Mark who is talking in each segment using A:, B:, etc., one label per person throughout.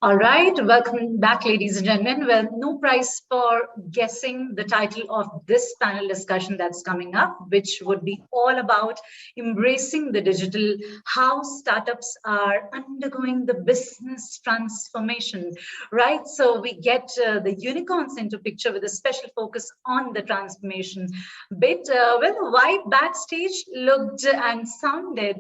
A: All right, welcome back, ladies and gentlemen. Well, no prize for guessing the title of this panel discussion that's coming up, which would be all about embracing the digital, how startups are undergoing the business transformation, right? So we get the unicorns into picture with a special focus on the transformation bit. Well, the vibe backstage looked and sounded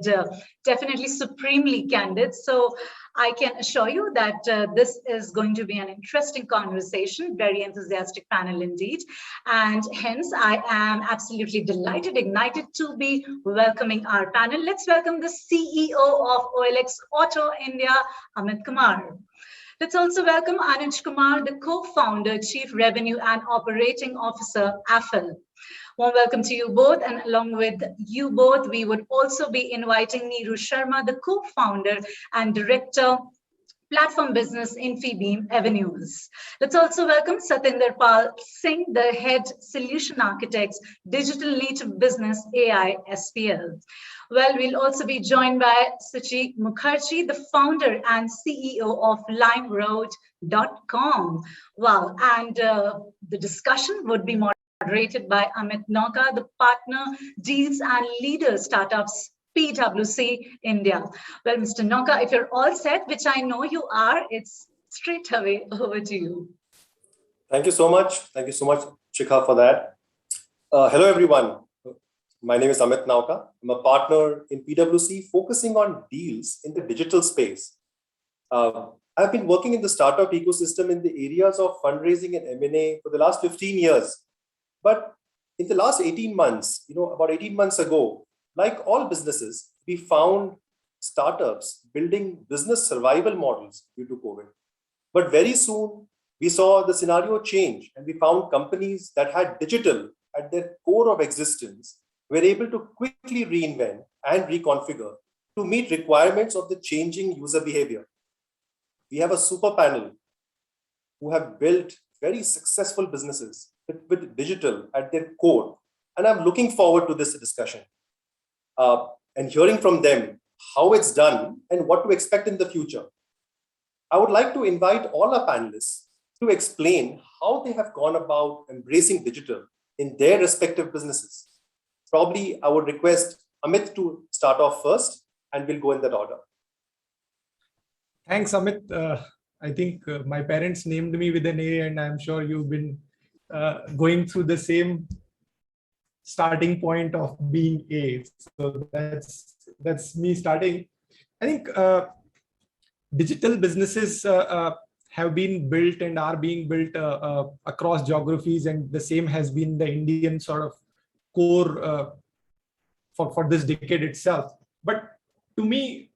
A: definitely supremely candid. So I can assure you that this is going to be an interesting conversation, very enthusiastic panel indeed. And hence, I am absolutely delighted, ignited to be welcoming our panel. Let's welcome the CEO of OLX Auto India, Amit Kumar. Let's also welcome Anuj Kumar, the co-founder, Chief Revenue and Operating Officer, AFL. Warm welcome to you both. And along with you both, we would also be inviting Neeru Sharma, the co-founder and director, platform business, Infibeam Avenues. Let's also welcome Satinder Pal Singh, the head solution architects, digital native business, AI SPL. Well, we'll also be joined by Suchi Mukherjee, the founder and CEO of LimeRoad.com. Wow, and the discussion would be moderated by Amit Nauka, the partner, deals and leader startups, PwC India. Well, Mr. Nauka, if you're all set, which I know you are, it's straight away over to you.
B: Thank you so much. Thank you so much, Shikha, for that. Hello, everyone. My name is Amit Nauka. I'm a partner in PwC focusing on deals in the digital space. I've been working in the startup ecosystem in the areas of fundraising and M&A for the last 15 years. But in the last 18 months, about 18 months ago, like all businesses, we found startups building business survival models due to COVID. But very soon, we saw the scenario change and we found companies that had digital at their core of existence were able to quickly reinvent and reconfigure to meet requirements of the changing user behavior. We have a super panel who have built very successful businesses with digital at their core. And I'm looking forward to this discussion and hearing from them how it's done and what to expect in the future. I would like to invite all our panelists to explain how they have gone about embracing digital in their respective businesses. Probably I would request Amit to start off first and we'll go in that order.
C: Thanks, Amit. I think my parents named me with an A, and I'm sure you've been going through the same starting point of being A. So that's me starting. I think digital businesses have been built and are being built across geographies, and the same has been the Indian sort of core for this decade itself. But to me,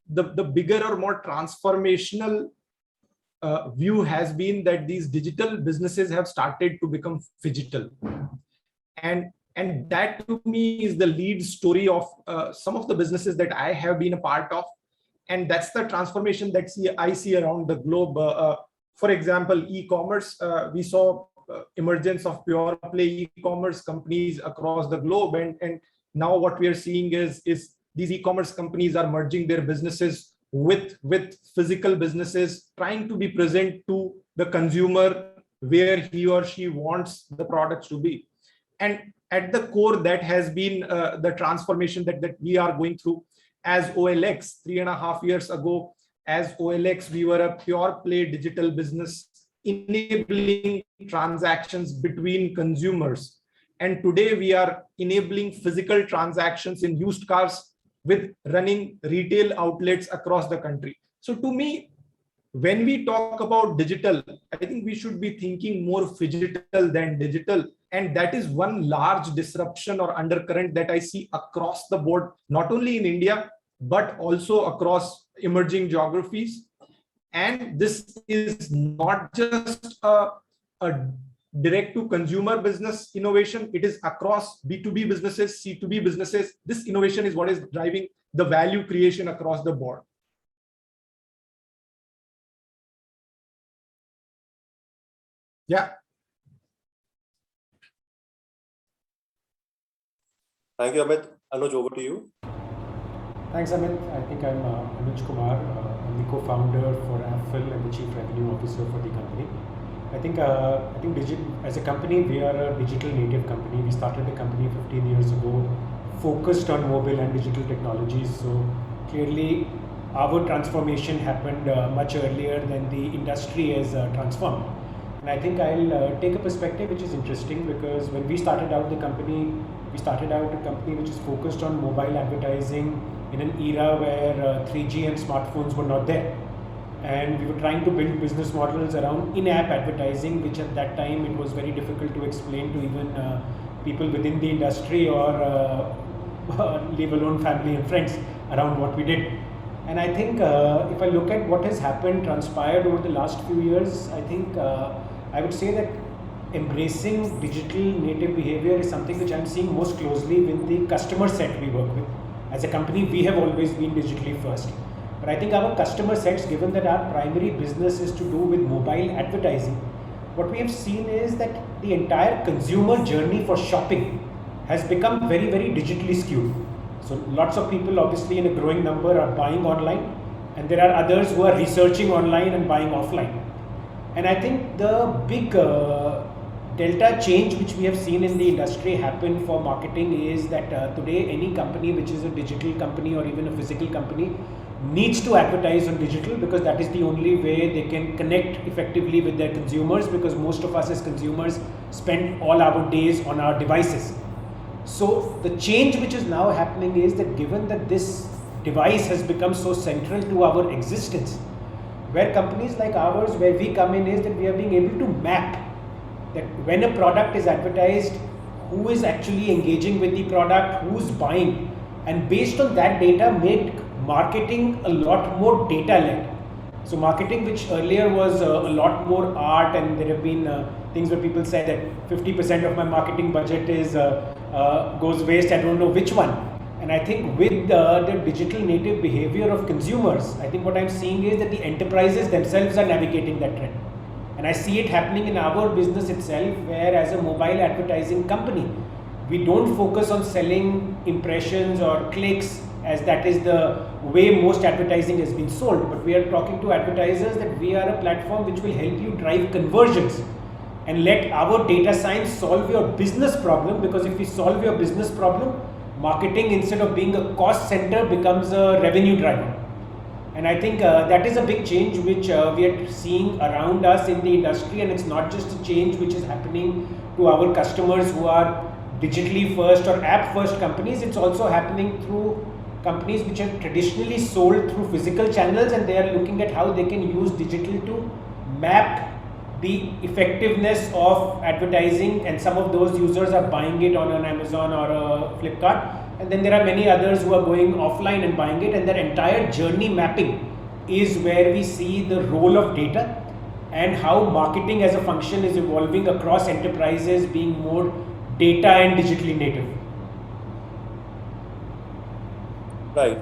C: the bigger or more transformational view has been that these digital businesses have started to become phygital. And that to me is the lead story of some of the businesses that I have been a part of. And that's the transformation that I see around the globe. For example, e-commerce, we saw emergence of pure play e-commerce companies across the globe. And now what we are seeing is these e-commerce companies are merging their businesses with physical businesses, trying to be present to the consumer where he or she wants the products to be. And at the core, that has been the transformation that we are going through. As OLX, 3.5 years ago, as OLX, we were a pure play digital business, enabling transactions between consumers. And today we are enabling physical transactions in used cars with running retail outlets across the country. So to me, when we talk about digital, I think we should be thinking more phygital than digital. And that is one large disruption or undercurrent that I see across the board, not only in India, but also across emerging geographies. And this is not just a direct to consumer business innovation. It is across B2B businesses, C2B businesses. This innovation is what is driving the value creation across the board. Yeah.
B: Thank you, Amit. Anuj, over to you.
D: Thanks, Amit. I think I'm Anuj Kumar. I'm the co-founder for Appfil and the Chief Revenue Officer for the company. I think as a company, we are a digital native company. We started the company 15 years ago, focused on mobile and digital technologies. So clearly, our transformation happened much earlier than the industry has transformed. And I think I'll take a perspective which is interesting, because when we started out the company, we started out a company which is focused on mobile advertising in an era where 3G and smartphones were not there. And we were trying to build business models around in-app advertising, which at that time it was very difficult to explain to even people within the industry, or leave alone family and friends, around what we did. And I think if I look at what has happened, transpired over the last few years, I think I would say that embracing digital native behavior is something which I'm seeing most closely with the customer set we work with. As a company, we have always been digitally first. But I think our customer sets, given that our primary business is to do with mobile advertising, what we have seen is that the entire consumer journey for shopping has become very, very digitally skewed. So lots of people, obviously in a growing number, are buying online, and there are others who are researching online and buying offline. And I think the big delta change which we have seen in the industry happen for marketing is that today any company which is a digital company or even a physical company needs to advertise on digital, because that is the only way they can connect effectively with their consumers, because most of us as consumers spend all our days on our devices. So the change which is now happening is that, given that this device has become so central to our existence, where companies like ours, where we come in, is that we are being able to map that when a product is advertised, who is actually engaging with the product, who's buying, and based on that data, make marketing a lot more data led. So marketing, which earlier was a lot more art, and there have been things where people say that 50% of my marketing budget is goes waste, I don't know which one. And I think with the digital native behavior of consumers, I think what I'm seeing is that the enterprises themselves are navigating that trend. And I see it happening in our business itself, where as a mobile advertising company, we don't focus on selling impressions or clicks, as that is the way most advertising has been sold. But we are talking to advertisers that we are a platform which will help you drive conversions, and let our data science solve your business problem. Because if we solve your business problem, marketing, instead of being a cost center, becomes a revenue driver. And I think that is a big change which we are seeing around us in the industry. And it's not just a change which is happening to our customers who are digitally first or app first companies. It's also happening through companies which have traditionally sold through physical channels, and they are looking at how they can use digital to map the effectiveness of advertising. And some of those users are buying it on an Amazon or a Flipkart. And then there are many others who are going offline and buying it, and their entire journey mapping is where we see the role of data, and how marketing as a function is evolving across enterprises, being more data and digitally native.
B: Right.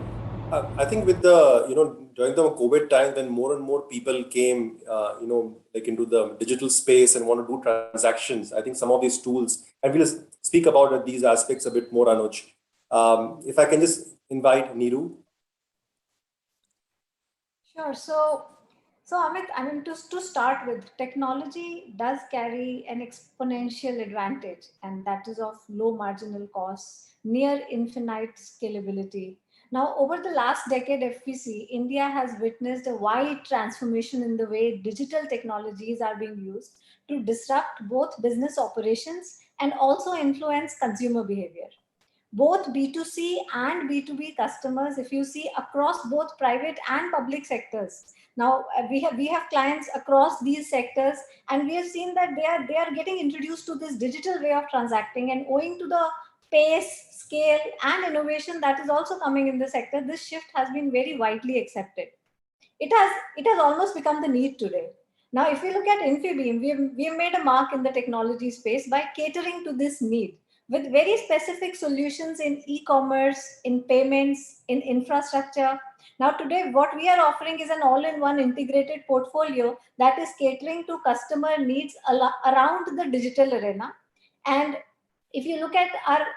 B: I think with the, during the COVID time, when more and more people came, like into the digital space and want to do transactions, I think some of these tools, and we'll speak about these aspects a bit more, Anuj. If I can just invite Neeru.
E: Sure. So Amit, I mean, to start with, technology does carry an exponential advantage, and that is of low marginal costs, near infinite scalability. Now, over the last decade, if we see, India has witnessed a wide transformation in the way digital technologies are being used to disrupt both business operations and also influence consumer behavior. Both B2C and B2B customers, if you see, across both private and public sectors. Now we have clients across these sectors, and we have seen that they are getting introduced to this digital way of transacting, and owing to the pace, scale, and innovation that is also coming in the sector, this shift has been very widely accepted. It has almost become the need today. Now, if we look at Infibeam, we have made a mark in the technology space by catering to this need with very specific solutions in e-commerce, in payments, in infrastructure. Now, today, what we are offering is an all-in-one integrated portfolio that is catering to customer needs around the digital arena. And if you look at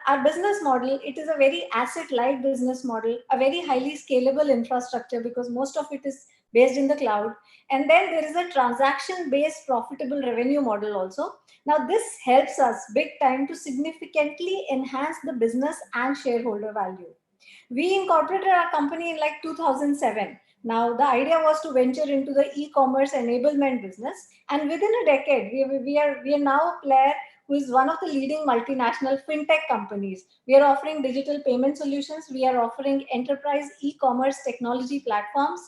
E: our business model, it is a very asset-light business model, a very highly scalable infrastructure because most of it is based in the cloud. And then there is a transaction-based profitable revenue model also. Now, this helps us big time to significantly enhance the business and shareholder value. We incorporated our company in like 2007. Now, the idea was to venture into the e-commerce enablement business. And within a decade, we are now a player who is one of the leading multinational fintech companies. We are offering digital payment solutions. We are offering enterprise e-commerce technology platforms.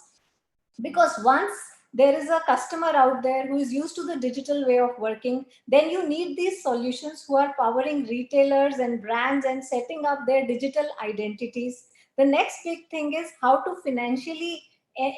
E: Because once there is a customer out there who is used to the digital way of working, then you need these solutions who are powering retailers and brands and setting up their digital identities. The next big thing is how to financially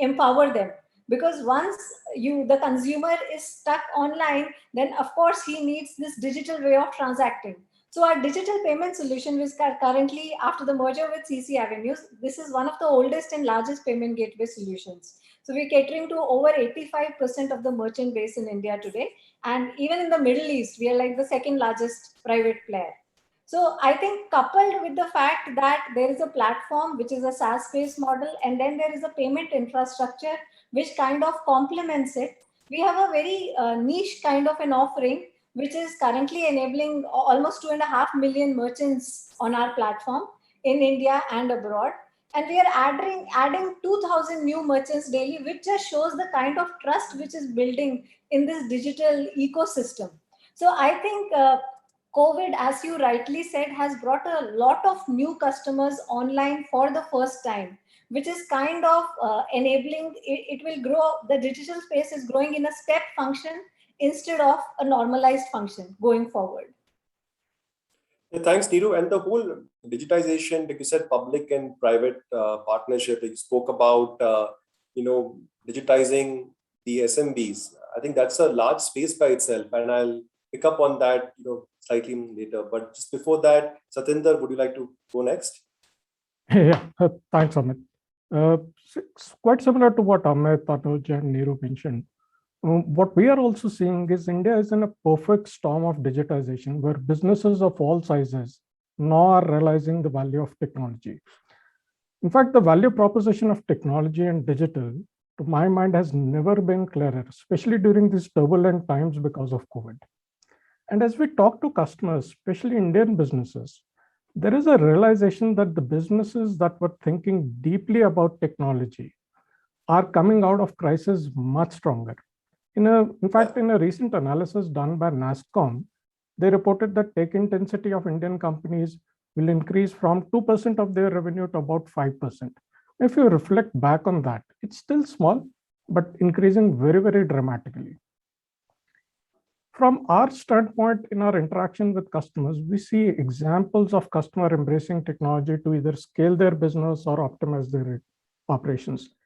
E: empower them, because once the consumer is stuck online, then of course he needs this digital way of transacting. So our digital payment solution is currently, after the merger with CC Avenues, this is one of the oldest and largest payment gateway solutions. So we're catering to over 85% of the merchant base in India today. And even in the Middle East, we are like the second largest private player. So I think coupled with the fact that there is a platform, which is a SaaS-based model, and then there is a payment infrastructure, which kind of complements it, we have a very niche kind of an offering, which is currently enabling almost 2.5 million merchants on our platform in India and abroad. And we are adding 2,000 new merchants daily, which just shows the kind of trust which is building in this digital ecosystem. So I think COVID, as you rightly said, has brought a lot of new customers online for the first time, which is kind of enabling, it will grow, the digital space is growing in a step function instead of a normalized function going forward.
B: Yeah, thanks, Neeru. And the whole digitization, like you said, public and private partnership, like you spoke about, digitizing the SMBs. I think that's a large space by itself, and I'll pick up on that, slightly later. But just before that, Satinder, would you like to go next?
F: Yeah, thanks, Amit. It's quite similar to what Amit, Anuj, and Neeru mentioned. What we are also seeing is India is in a perfect storm of digitization where businesses of all sizes now are realizing the value of technology. In fact, the value proposition of technology and digital, to my mind, has never been clearer, especially during these turbulent times because of COVID. And as we talk to customers, especially Indian businesses, there is a realization that the businesses that were thinking deeply about technology are coming out of crisis much stronger. In fact, in a recent analysis done by NASSCOM, they reported that tech intensity of Indian companies will increase from 2% of their revenue to about 5%. If you reflect back on that, it's still small, but increasing very, very dramatically. From our standpoint, in our interaction with customers, we see examples of customer embracing technology to either scale their business or optimize their operations.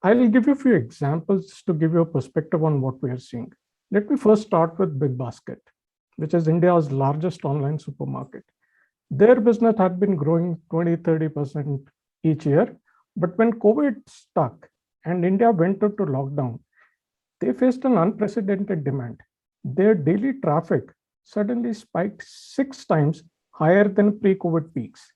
F: I will give you a few examples to give you a perspective on what we are seeing. Let me first start with BigBasket, which is India's largest online supermarket. Their business had been growing 20-30% each year, but when COVID stuck and India went into lockdown, they faced an unprecedented demand. Their daily traffic suddenly spiked 6 times higher than pre-COVID peaks.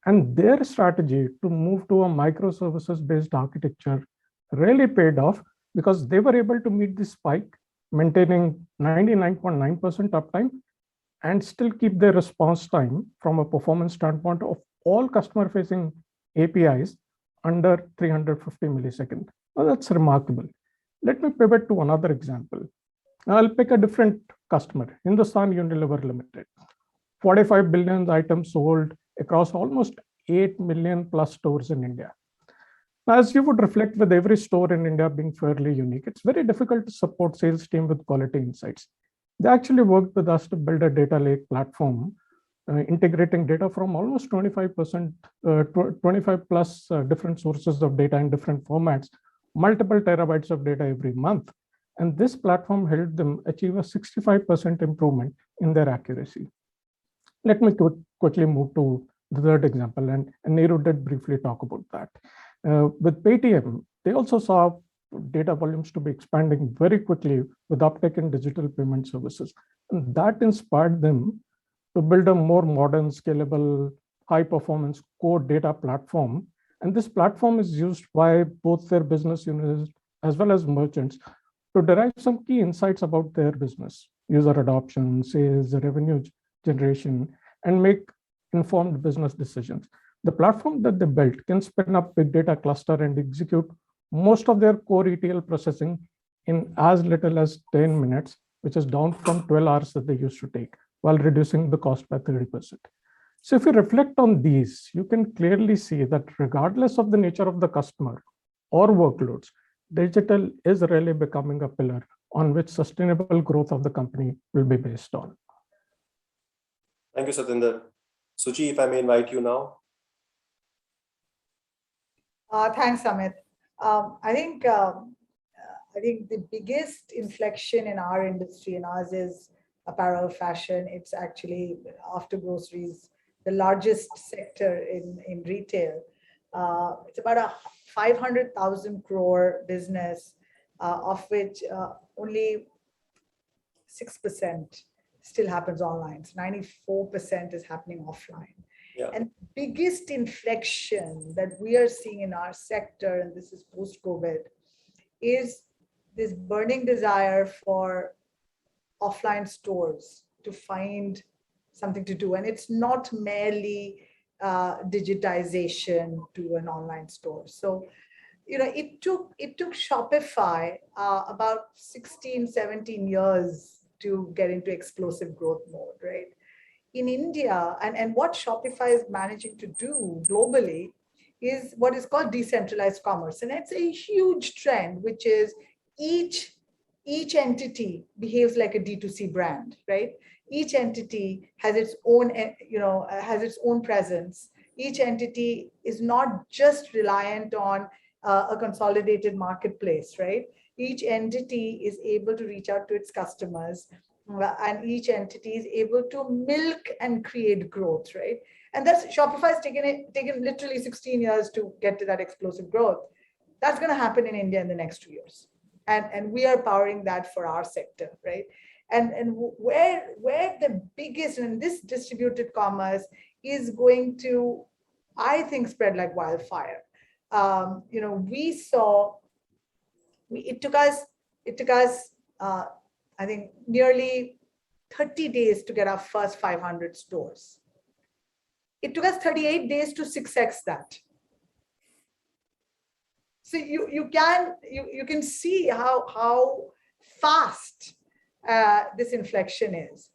F: And their strategy to move to a microservices-based architecture really paid off because they were able to meet this spike, maintaining 99.9% uptime and still keep their response time from a performance standpoint of all customer-facing APIs under 350 milliseconds. Well, that's remarkable. Let me pivot to another example. I'll pick a different customer, Hindustan Unilever Limited. 45 billion items sold across almost 8 million plus stores in India. As you would reflect, with every store in India being fairly unique, it's very difficult to support sales team with quality insights. They actually worked with us to build a data lake platform, integrating data from almost 25 plus different sources of data in different formats, multiple terabytes of data every month. And this platform helped them achieve a 65% improvement in their accuracy. Let me quickly move to the third example, and Neeru did briefly talk about that. With Paytm, they also saw data volumes to be expanding very quickly with uptake in digital payment services. And that inspired them to build a more modern, scalable, high-performance core data platform. And this platform is used by both their business units as well as merchants to derive some key insights about their business, user adoption, sales, revenue generation, and make informed business decisions. The platform that they built can spin up big data cluster and execute most of their core ETL processing in as little as 10 minutes, which is down from 12 hours that they used to take, while reducing the cost by 30%. So if you reflect on these, you can clearly see that regardless of the nature of the customer or workloads, digital is really becoming a pillar on which sustainable growth of the company will be based on.
B: Thank you, Satinder. Suchi, if I may invite you now.
G: Thanks, Amit. I think the biggest inflection in our industry, and ours is apparel fashion. It's actually, after groceries, the largest sector in retail. It's about a 500,000 crore business, of which only 6% still happens online. So 94% is happening offline.
B: Yeah.
G: And biggest inflection that we are seeing in our sector, and this is post-COVID, is this burning desire for offline stores to find something to do. And it's not merely digitization to an online store. So, it took Shopify about 16, 17 years to get into explosive growth mode, right? In India, and what Shopify is managing to do globally is what is called decentralized commerce. And it's a huge trend, which is each entity behaves like a D2C brand, right? Each entity has its own, has its own presence. Each entity is not just reliant on a consolidated marketplace, right? Each entity is able to reach out to its customers, and each entity is able to milk and create growth, right? And that's Shopify's taken literally 16 years to get to that explosive growth. That's going to happen in India in the next 2 years, and we are powering that for our sector, right? And where the biggest, and this distributed commerce is going to, I think, spread like wildfire. We saw, it took us, I think, nearly 30 days to get our first 500 stores. It took us 38 days to 6x that. So you can see how fast this inflection is.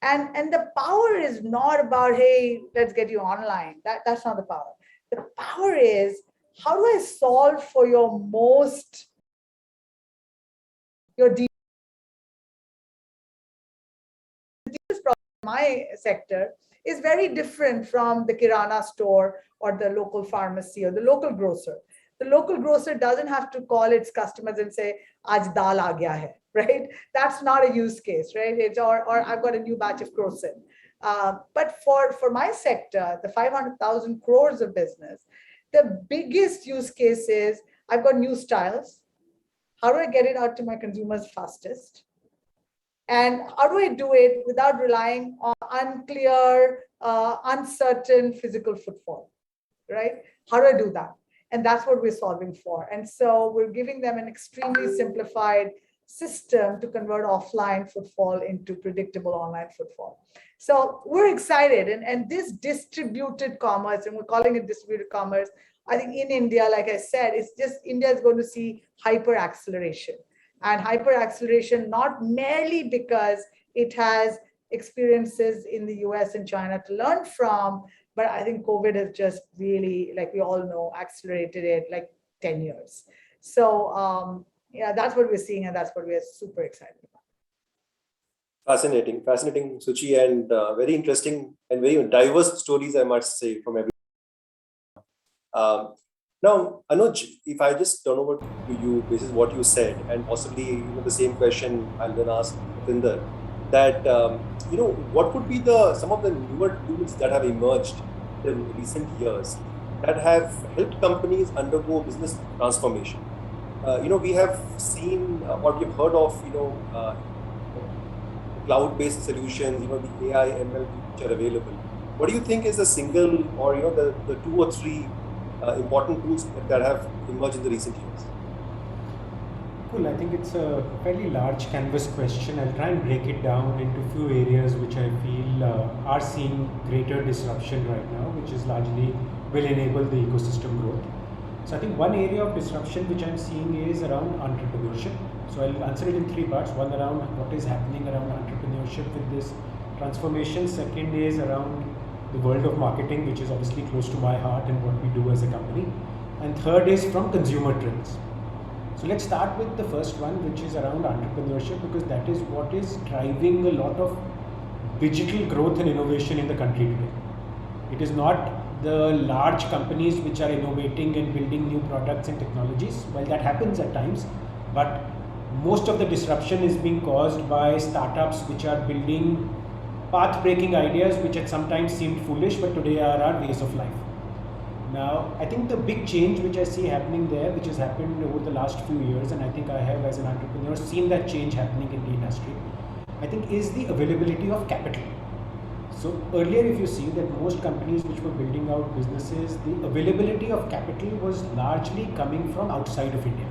G: And the power is not about, hey, let's get you online. That's not the power. The power is, how do I solve for your deepest problem in my sector is very different from the Kirana store or the local pharmacy or the local grocer. The local grocer doesn't have to call its customers and say, "Aaj dal aa gaya hai," right? That's not a use case, right? It's or I've got a new batch of Crocin. But for my sector, the 500,000 crores of business, the biggest use case is, I've got new styles. How do I get it out to my consumers fastest? And how do I do it without relying on unclear, uncertain physical footfall, right? How do I do that? And that's what we're solving for. And so we're giving them an extremely simplified system to convert offline footfall into predictable online footfall. So we're excited. And this distributed commerce, and we're calling it distributed commerce, I think in India, like I said, it's just India is going to see hyper acceleration. And hyper acceleration, not merely because it has experiences in the US and China to learn from, but I think COVID has just really, like we all know, accelerated it like 10 years. So yeah, that's what we're seeing, and that's what we're super excited about.
B: Fascinating, Suchi, and very interesting and very diverse stories, I must say, from every. Now, Anuj, if I just turn over to you, this is what you said, and possibly the same question I'll then ask Satinder, that what could be some of the newer tools that have emerged in recent years that have helped companies undergo business transformation? We have seen or we've heard of cloud-based solutions, the AI, ML which are available. What do you think is the single or the two or three important tools that have emerged in the recent years?
D: Cool. I think it's a fairly large canvas question. I'll try and break it down into a few areas which I feel are seeing greater disruption right now, which is largely will enable the ecosystem growth. So I think one area of disruption which I'm seeing is around entrepreneurship. So I'll answer it in three parts. One around what is happening around entrepreneurship with this transformation. Second is around the world of marketing, which is obviously close to my heart and what we do as a company. And third is from consumer trends. So let's start with the first one, which is around entrepreneurship, because that is what is driving a lot of digital growth and innovation in the country today. It is not the large companies which are innovating and building new products and technologies. Well, that happens at times, but most of the disruption is being caused by startups which are building path-breaking ideas which had sometimes seemed foolish, but today are our ways of life. Now, I think the big change which I see happening there, which has happened over the last few years, and I think I have as an entrepreneur seen that change happening in the industry, I think is the availability of capital. So earlier, if you see that most companies which were building out businesses, the availability of capital was largely coming from outside of India.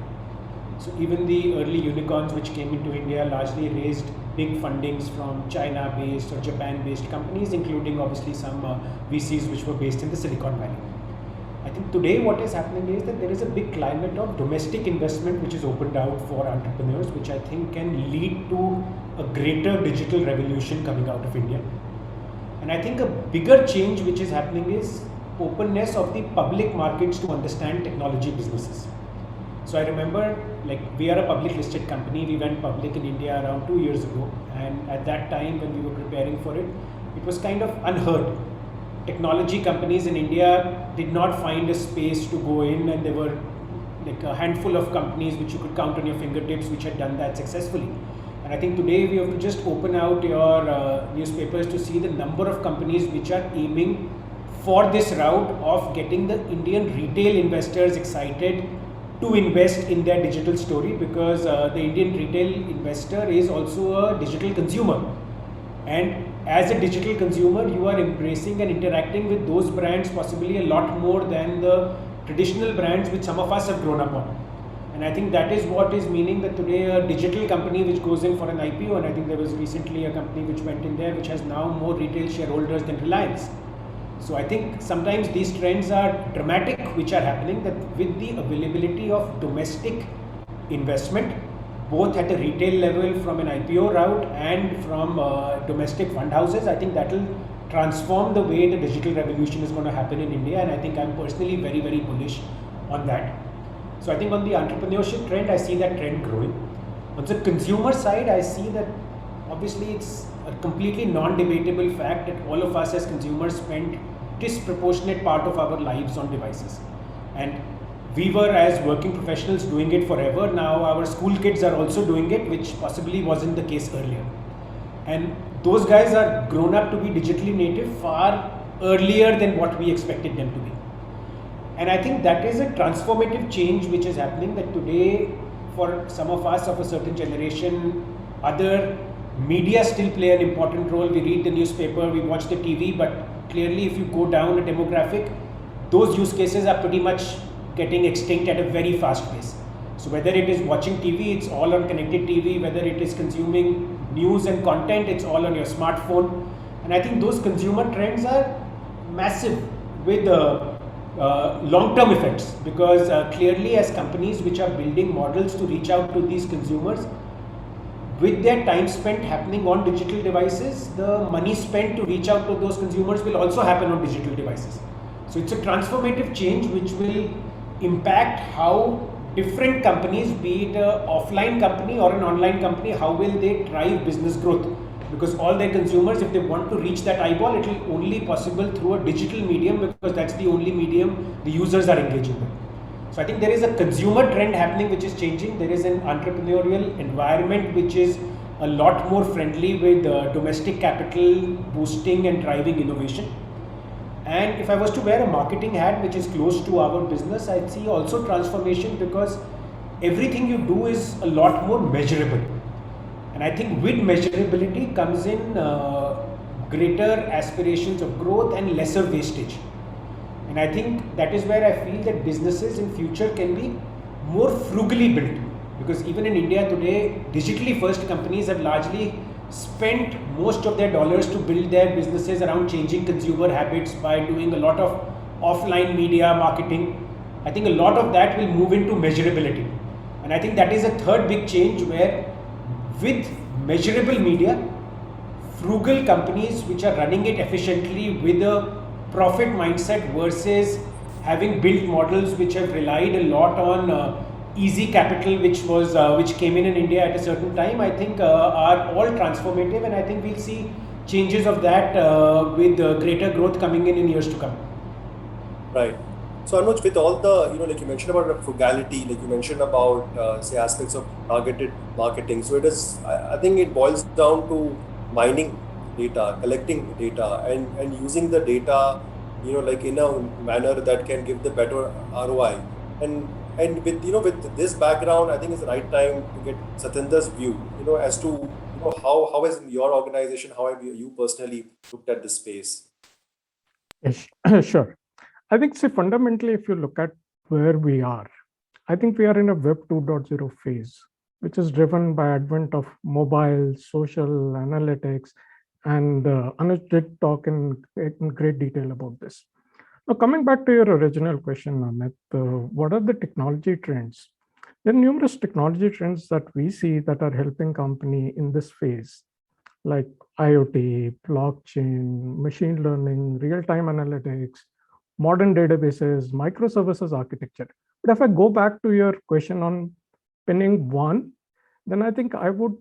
D: So even the early unicorns which came into India largely raised big fundings from China-based or Japan-based companies, including obviously some VCs which were based in the Silicon Valley. I think today what is happening is that there is a big climate of domestic investment which is opened out for entrepreneurs, which I think can lead to a greater digital revolution coming out of India. And I think a bigger change which is happening is openness of the public markets to understand technology businesses. So I remember, like, we are a public listed company. We went public in India around 2 years ago. And at that time when we were preparing for it, it was kind of unheard. Technology companies in India did not find a space to go in, and there were like a handful of companies which you could count on your fingertips which had done that successfully. And I think today we have to just open out your newspapers to see the number of companies which are aiming for this route of getting the Indian retail investors excited to invest in their digital story, because the Indian retail investor is also a digital consumer. And as a digital consumer, you are embracing and interacting with those brands possibly a lot more than the traditional brands which some of us have grown up on. And I think that is what is meaning that today a digital company which goes in for an IPO, and I think there was recently a company which went in there which has now more retail shareholders than Reliance. So I think sometimes these trends are dramatic which are happening, that with the availability of domestic investment, both at a retail level from an IPO route and from domestic fund houses, I think that will transform the way the digital revolution is going to happen in India. And I think I'm personally very, very bullish on that. So I think on the entrepreneurship trend, I see that trend growing. On the consumer side, I see that obviously it's a completely non-debatable fact that all of us as consumers spend disproportionate part of our lives on devices. And we were, as working professionals, doing it forever. Now our school kids are also doing it, which possibly wasn't the case earlier. And those guys are grown up to be digitally native far earlier than what we expected them to be. And I think that is a transformative change which is happening, that today for some of us of a certain generation, other media still play an important role. We read the newspaper, we watch the TV, but clearly if you go down a demographic, those use cases are pretty much getting extinct at a very fast pace. So whether it is watching TV, it's all on connected TV. Whether it is consuming news and content, it's all on your smartphone. And I think those consumer trends are massive with long-term effects, because clearly as companies which are building models to reach out to these consumers, with their time spent happening on digital devices, the money spent to reach out to those consumers will also happen on digital devices. So it's a transformative change which will impact how different companies, be it an offline company or an online company, how will they drive business growth? Because all their consumers, if they want to reach that eyeball, it will only possible through a digital medium, because that's the only medium the users are engaging with. So I think there is a consumer trend happening which is changing. There is an entrepreneurial environment which is a lot more friendly with domestic capital boosting and driving innovation. And if I was to wear a marketing hat which is close to our business, I'd see also transformation, because everything you do is a lot more measurable. And I think with measurability comes in greater aspirations of growth and lesser wastage. And I think that is where I feel that businesses in future can be more frugally built, because even in India today, digitally first companies have largely spent most of their dollars to build their businesses around changing consumer habits by doing a lot of offline media marketing. I think a lot of that will move into measurability. And I think that is a third big change, where with measurable media, frugal companies which are running it efficiently with a profit mindset versus having built models which have relied a lot on easy capital, which came in India at a certain time, I think are all transformative, and I think we'll see changes of that with greater growth coming in years to come.
B: Right. So Anuj, with all the, like you mentioned about the frugality, like you mentioned about, say, aspects of targeted marketing. So it is, I think it boils down to mining data, collecting data, and using the data, like in a manner that can give the better ROI. And with, with this background, I think it's the right time to get Satyendra's view, as to, how has your organization, how have you personally looked at this space?
F: Yes, sure. I think, see, fundamentally, if you look at where we are, I think we are in a Web 2.0 phase, which is driven by advent of mobile, social, analytics, and Anuj did talk in great detail about this. Now, coming back to your original question, Amit, what are the technology trends? There are numerous technology trends that we see that are helping company in this phase, like IoT, blockchain, machine learning, real-time analytics, modern databases, microservices architecture. But if I go back to your question on pinning one, then I think I would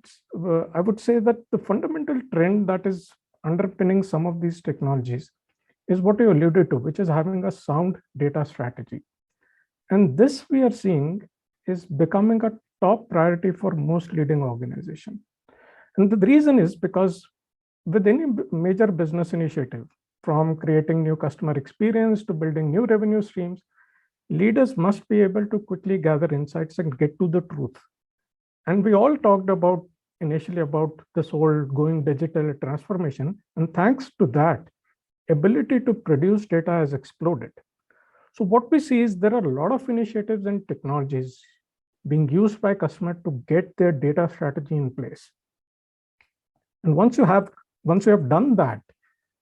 F: say that the fundamental trend that is underpinning some of these technologies is what you alluded to, which is having a sound data strategy. And this we are seeing is becoming a top priority for most leading organizations. And the reason is because with any major business initiative, from creating new customer experience to building new revenue streams, leaders must be able to quickly gather insights and get to the truth. And we all talked about initially about this whole going digital transformation. And thanks to that, ability to produce data has exploded. So what we see is there are a lot of initiatives and technologies being used by customers to get their data strategy in place. And once you have done that,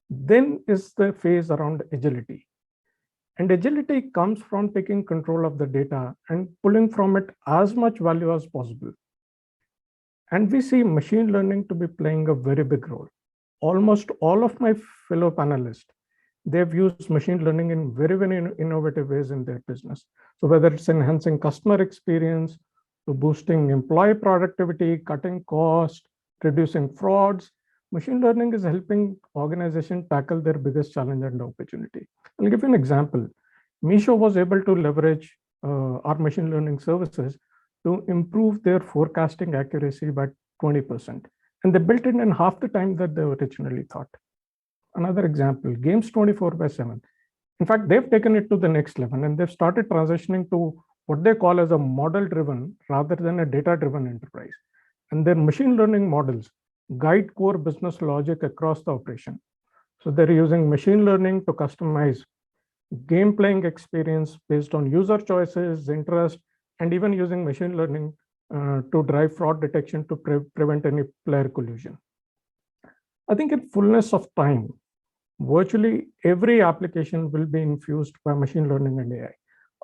F: then is the phase around agility. And agility comes from taking control of the data and pulling from it as much value as possible. And we see machine learning to be playing a very big role. Almost all of my fellow panelists, they've used machine learning in very, very innovative ways in their business. So whether it's enhancing customer experience, to boosting employee productivity, cutting costs, reducing frauds, machine learning is helping organizations tackle their biggest challenge and opportunity. I'll give you an example. Meesho was able to leverage our machine learning services to improve their forecasting accuracy by 20%. And they built it in half the time that they originally thought. Another example, Games 24/7. In fact, they've taken it to the next level and they've started transitioning to what they call as a model-driven rather than a data-driven enterprise. And their machine learning models guide core business logic across the operation. So they're using machine learning to customize game playing experience based on user choices, interest, and even using machine learning to drive fraud detection to prevent any player collusion. I think in fullness of time, virtually every application will be infused by machine learning and AI.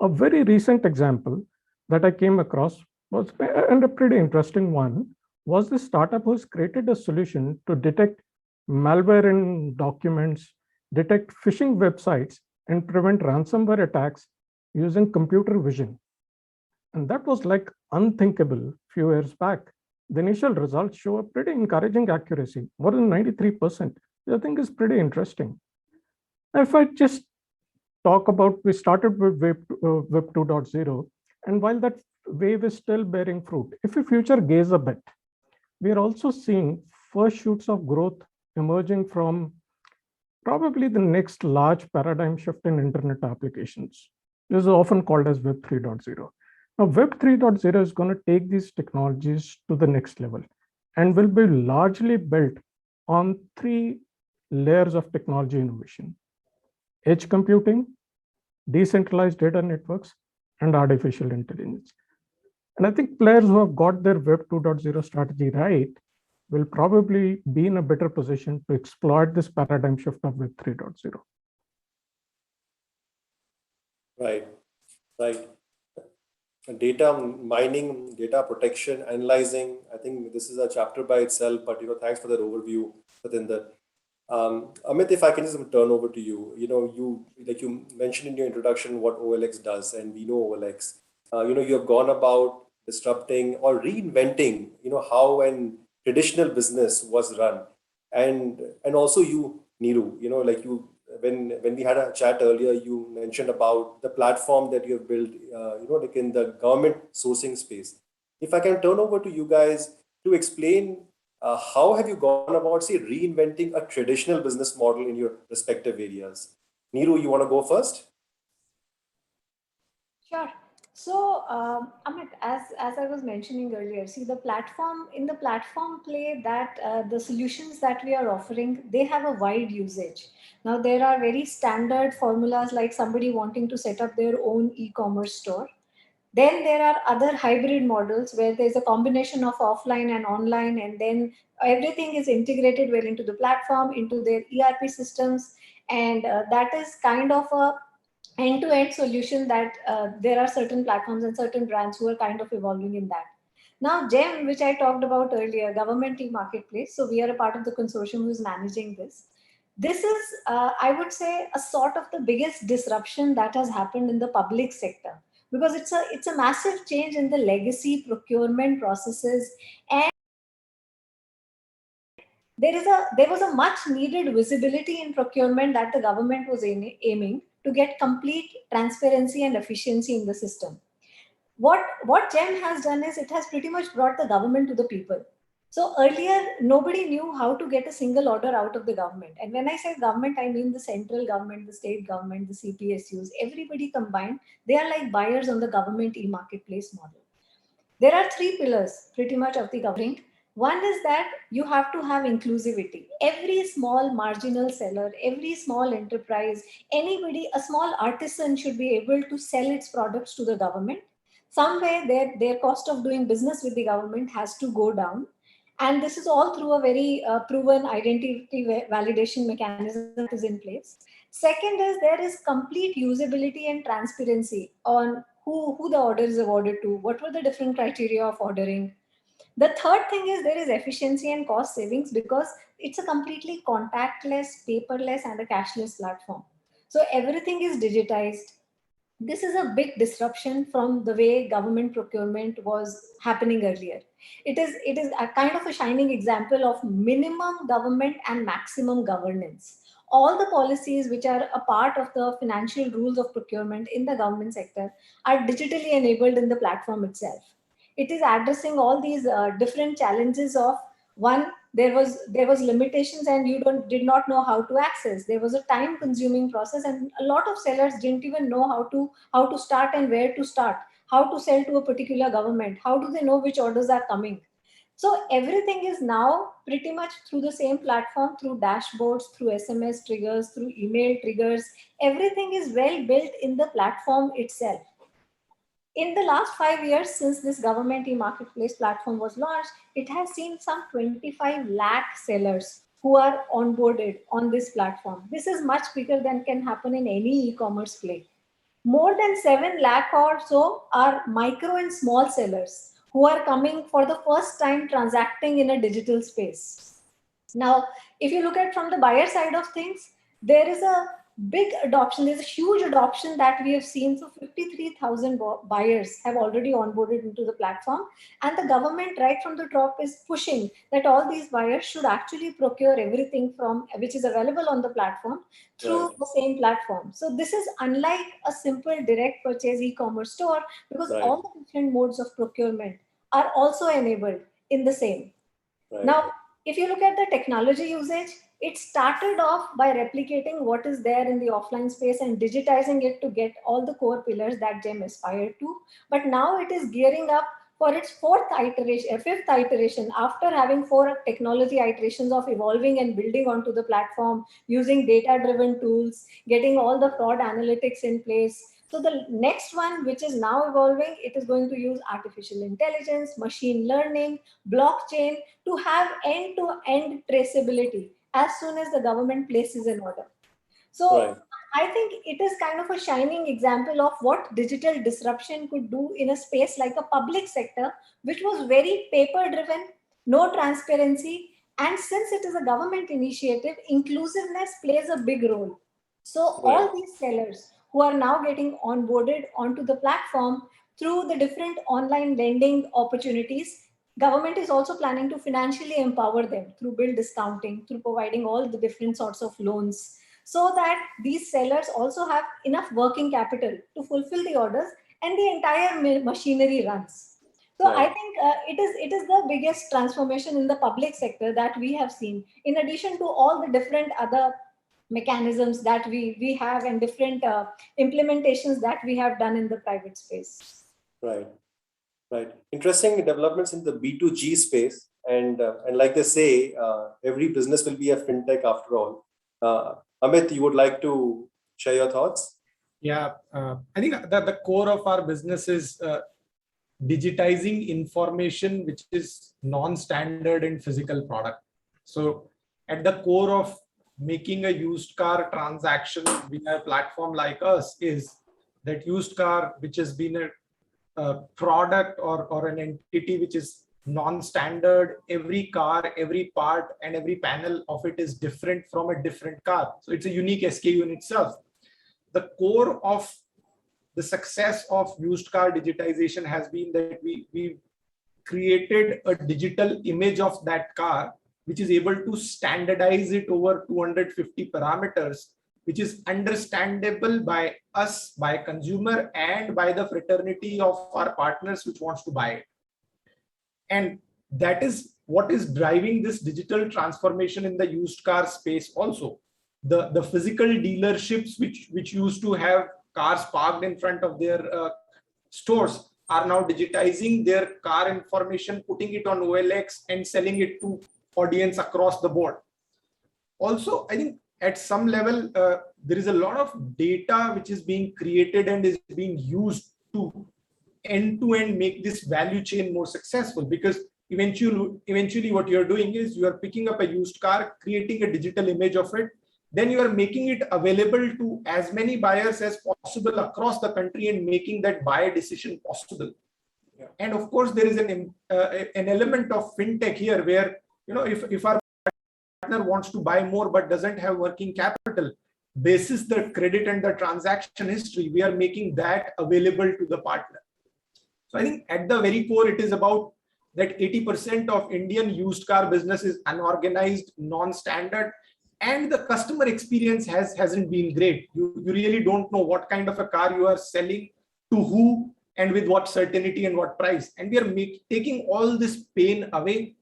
F: A very recent example that I came across was, and a pretty interesting one, was the startup who's created a solution to detect malware in documents, detect phishing websites, and prevent ransomware attacks using computer vision. And that was like unthinkable a few years back. The initial results show a pretty encouraging accuracy, more than 93%, which I think is pretty interesting. Now, if I just talk about, we started with Web 2.0, and while that wave is still bearing fruit, if we future gaze a bit, we are also seeing first shoots of growth emerging from probably the next large paradigm shift in internet applications. This is often called as Web 3.0. Now, Web 3.0 is going to take these technologies to the next level and will be largely built on three layers of technology innovation: edge computing, decentralized data networks, and artificial intelligence. And I think players who have got their Web 2.0 strategy right will probably be in a better position to exploit this paradigm shift of Web 3.0.
B: Right, right. Data mining, data protection, analyzing. I think this is a chapter by itself, but thanks for that overview, Satinder. Amit, if I can just turn over to you. You mentioned in your introduction what OLX does, and we know OLX. You have gone about disrupting or reinventing, how an traditional business was run, and also you, Neeru, when we had a chat earlier, you mentioned about the platform that you have built, like in the government sourcing space. If I can turn over to you guys to explain how have you gone about, say, reinventing a traditional business model in your respective areas? Neeru, you want to go first?
E: Sure. So, Amit, as I was mentioning earlier, see the platform play that the solutions that we are offering, they have a wide usage. Now, there are very standard formulas like somebody wanting to set up their own e-commerce store. Then there are other hybrid models where there's a combination of offline and online, and then everything is integrated well into the platform, into their ERP systems, and that is kind of a end-to-end solution that there are certain platforms and certain brands who are kind of evolving in that. Now, GEM, which I talked about earlier, Government e-Marketplace, so we are a part of the consortium who is managing this. This is, I would say, a sort of the biggest disruption that has happened in the public sector, because it's a massive change in the legacy procurement processes, and there was a much needed visibility in procurement that the government was aiming to get complete transparency and efficiency in the system. What GEM has done is it has pretty much brought the government to the people. So earlier, nobody knew how to get a single order out of the government. And when I say government, I mean the central government, the state government, the CPSUs, everybody combined. They are like buyers on the government e-marketplace model. There are three pillars pretty much of the government. One is that you have to have inclusivity. Every small marginal seller, every small enterprise, anybody, a small artisan should be able to sell its products to the government. Somewhere their cost of doing business with the government has to go down. And this is all through a very proven identity validation mechanism that is in place. Second is there is complete usability and transparency on who the order is awarded to, what were the different criteria of ordering. The third thing is there is efficiency and cost savings because it's a completely contactless, paperless, and a cashless platform. So everything is digitized. This is a big disruption from the way government procurement was happening earlier. It is a kind of a shining example of minimum government and maximum governance. All the policies which are a part of the financial rules of procurement in the government sector are digitally enabled in the platform itself. It is addressing all these different challenges of one, there was limitations and you did not know how to access. There was a time consuming process and a lot of sellers didn't even know how to start and where to start, how to sell to a particular government, how do they know which orders are coming. So everything is now pretty much through the same platform, through dashboards, through SMS triggers, through email triggers. Everything is well built in the platform itself. In the last 5 years, since this government e-marketplace platform was launched, it has seen some 25 lakh sellers who are onboarded on this platform. This is much bigger than can happen in any e-commerce play. More than 7 lakh or so are micro and small sellers who are coming for the first time transacting in a digital space. Now, if you look at from the buyer side of things, there is a big adoption. There's a huge adoption that we have seen. So 53,000 buyers have already onboarded into the platform. And the government right from the top is pushing that all these buyers should actually procure everything from which is available on the platform through the same platform. So this is unlike a simple direct purchase e-commerce store because all the different modes of procurement are also enabled in the same. Now, if you look at the technology usage, it started off by replicating what is there in the offline space and digitizing it to get all the core pillars that GEM aspired to. But now it is gearing up for its fifth iteration, after having 4 technology iterations of evolving and building onto the platform, using data-driven tools, getting all the fraud analytics in place. So the next one, which is now evolving, it is going to use artificial intelligence, machine learning, blockchain to have end-to-end traceability as soon as the government places an order. So
B: Right.
E: I think it is kind of a shining example of what digital disruption could do in a space like a public sector, which was very paper driven, no transparency. And since it is a government initiative, inclusiveness plays a big role. So
B: Right.
E: all these sellers who are now getting onboarded onto the platform through the different online lending opportunities, government is also planning to financially empower them through bill discounting, through providing all the different sorts of loans, so that these sellers also have enough working capital to fulfill the orders and the entire machinery runs. So I
B: Right.
E: think it is the biggest transformation in the public sector that we have seen, in addition to all the different other mechanisms that we have and different implementations that we have done in the private space.
B: Right. Right. Interesting developments in the B2G space. And like they say, every business will be a fintech after all. Amit, you would like to share your thoughts?
C: Yeah, I think that the core of our business is digitizing information which is non-standard in physical product. So at the core of making a used car transaction via a platform like us is that used car which has been a product or an entity which is non-standard. Every car, every part and every panel of it is different from a different car. So it's a unique SKU in itself. The core of the success of used car digitization has been that we created a digital image of that car, which is able to standardize it over 250 parameters, which is understandable by us, by consumer, and by the fraternity of our partners which wants to buy it. And that is what is driving this digital transformation in the used car space also. The physical dealerships which used to have cars parked in front of their stores are now digitizing their car information, putting it on OLX and selling it to audience across the board. Also, I think at some level, there is a lot of data which is being created and is being used to end-to-end make this value chain more successful, because eventually what you're doing is you are picking up a used car, creating a digital image of it, then you are making it available to as many buyers as possible across the country and making that buyer decision possible. Yeah. And of course, there is an element of fintech here where, if our partner wants to buy more but doesn't have working capital, basis the credit and the transaction history, we are making that available to the partner. So I think at the very core, it is about that 80% of Indian used car business is unorganized, non-standard, and the customer experience hasn't been great. You really don't know what kind of a car you are selling, to who, and with what certainty and what price. And we are taking all this pain away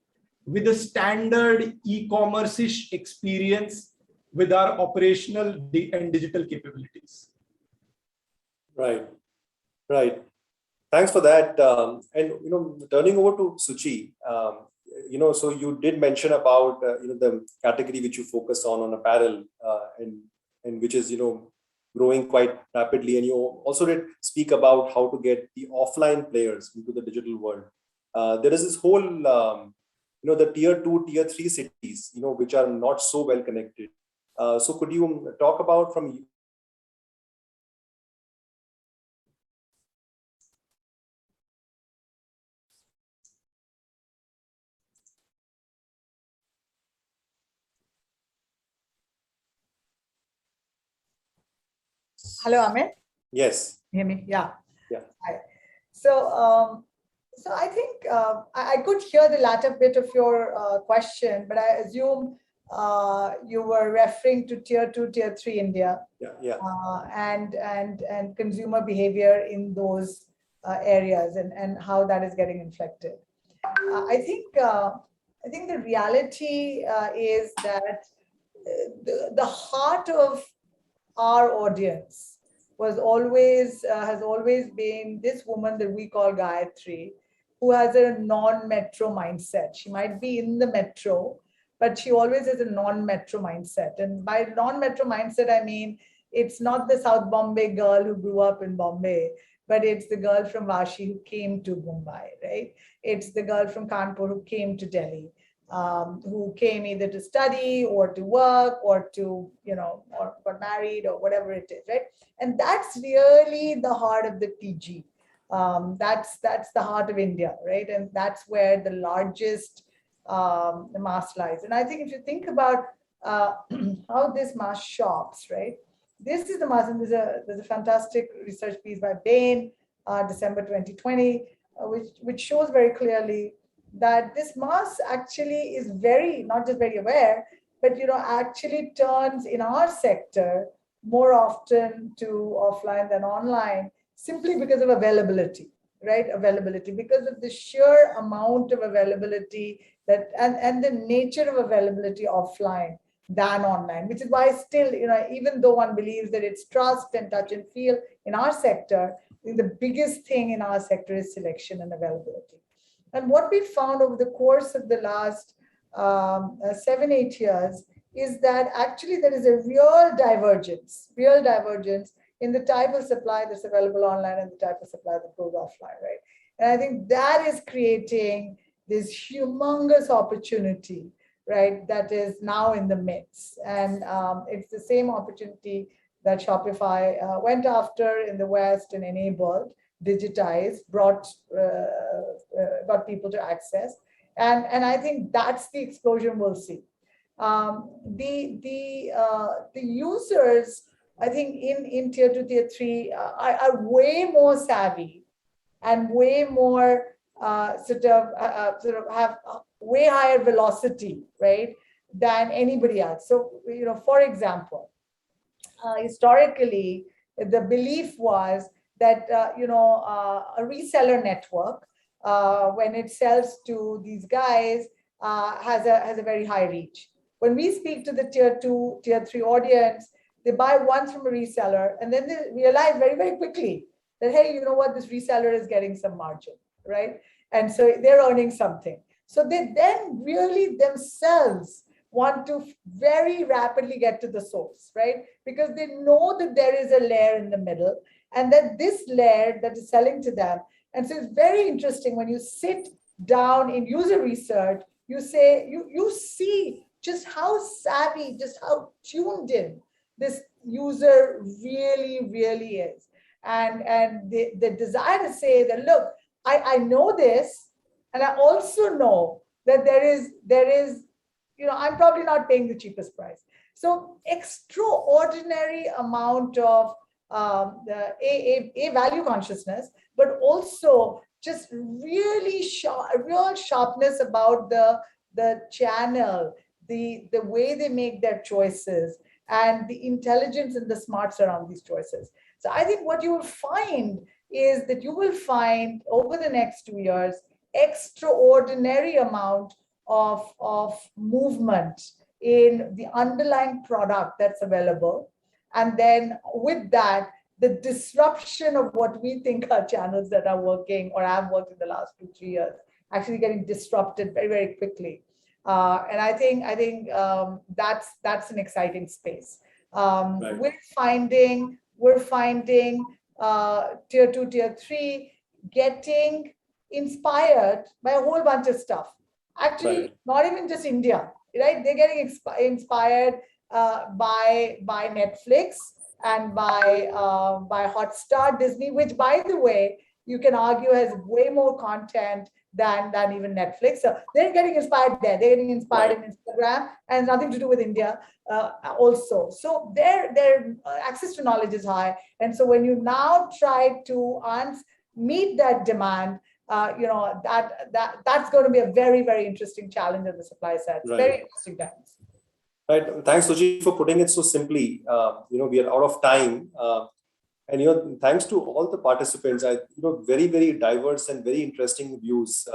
C: with a standard e-commerce-ish experience with our operational and digital capabilities.
B: Right. Thanks for that. And turning over to Suchi, so you did mention about the category which you focus on apparel, and which is growing quite rapidly. And you also did speak about how to get the offline players into the digital world. There is this whole the tier 2, tier 3 cities, which are not so well connected. So could you talk about from
G: Hello, Amit.
B: Yes.
G: Hear me? Yeah.
B: Hi.
G: So I think I could hear the latter bit of your question, but I assume you were referring to tier 2, tier 3 India.
B: Yeah.
G: And consumer behavior in those areas and how that is getting inflected. I think the reality is that the heart of our audience has always been this woman that we call Gayatri, who has a non-metro mindset. She might be in the metro, but she always has a non-metro mindset. And by non-metro mindset, I mean, it's not the South Bombay girl who grew up in Bombay, but it's the girl from Vashi who came to Mumbai, right? It's the girl from Kanpur who came to Delhi, who came either to study or to work or to, or got married or whatever it is, right? And that's really the heart of the TG. That's the heart of India, right? And that's where the largest mass lies. And I think if you think about how this mass shops, right? This is the mass, and there's a fantastic research piece by Bain, December 2020, which shows very clearly that this mass actually is not just very aware, but actually turns in our sector more often to offline than online, simply because of availability, right? Availability, because of the sheer amount of availability that and the nature of availability offline than online, which is why still, even though one believes that it's trust and touch and feel in our sector, the biggest thing in our sector is selection and availability. And what we found over the course of the last 7-8 years is that actually there is a real divergence in the type of supply that's available online and the type of supply that goes offline, right? And I think that is creating this humongous opportunity, right, that is now in the midst. And it's the same opportunity that Shopify went after in the West and enabled, digitized, got people to access. And I think that's the explosion we'll see. The users, I think in tier 2, tier 3 are way more savvy and way more sort of have way higher velocity, right, than anybody else. So, for example, historically, the belief was that, a reseller network, when it sells to these guys, has a very high reach. When we speak to the tier 2, tier 3 audience, they buy once from a reseller, and then they realize very, very quickly that, hey, you know what, this reseller is getting some margin, right? And so they're earning something. So they then really themselves want to very rapidly get to the source, right? Because they know that there is a layer in the middle, and that this layer that is selling to them. And so it's very interesting when you sit down in user research, you see just how savvy, just how tuned in this user really, really is. And the desire to say that, look, I know this, and I also know that there is, I'm probably not paying the cheapest price. So extraordinary amount of a value consciousness, but also just really real sharpness about the channel, the way they make their choices, and the intelligence and the smarts around these choices. So I think what you will find is that you will find over the next 2 years, extraordinary amount of movement in the underlying product that's available. And then with that, the disruption of what we think are channels that are working or have worked in the last 2-3 years, actually getting disrupted very, very quickly. And I think that's an exciting space. Right. We're finding tier 2, tier 3 getting inspired by a whole bunch of stuff. Actually, right. Not even just India, right? They're getting inspired by Netflix and by Hotstar, Disney, which, by the way, you can argue has way more content than even Netflix. So they're getting inspired there. They're getting inspired in Instagram, and nothing to do with India also. So their access to knowledge is high. And so when you now try to meet that demand, that's going to be a very, very interesting challenge on the supply side. Right. Very interesting times.
B: Right. Thanks, Suji, for putting it so simply. We are out of time. And thanks to all the participants, very, very diverse and very interesting views.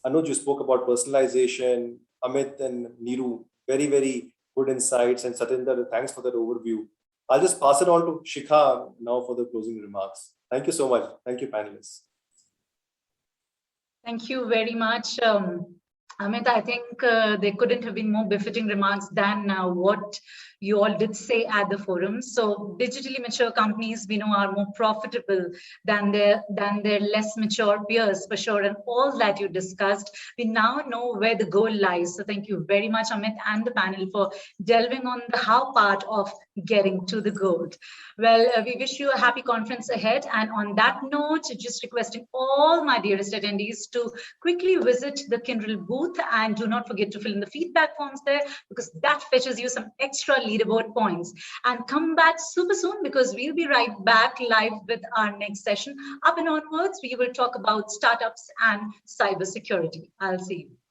B: Anuj, you spoke about personalization. Amit and Neeru, very, very good insights. And Satinder, thanks for that overview. I'll just pass it on to Shikha now for the closing remarks. Thank you so much. Thank you, panelists.
A: Thank you very much. Amit, I think there couldn't have been more befitting remarks than what you all did say at the forum. So digitally mature companies, we know, are more profitable than their less mature peers, for sure. And all that you discussed, we now know where the goal lies. So thank you very much, Amit, and the panel for delving on the how part of getting to the goal. Well, we wish you a happy conference ahead. And on that note, just requesting all my dearest attendees to quickly visit the Kyndryl booth, and do not forget to fill in the feedback forms there, because that fetches you some extra leaderboard points. And come back super soon, because we'll be right back live with our next session. Up and onwards, we will talk about startups and cybersecurity. I'll see you.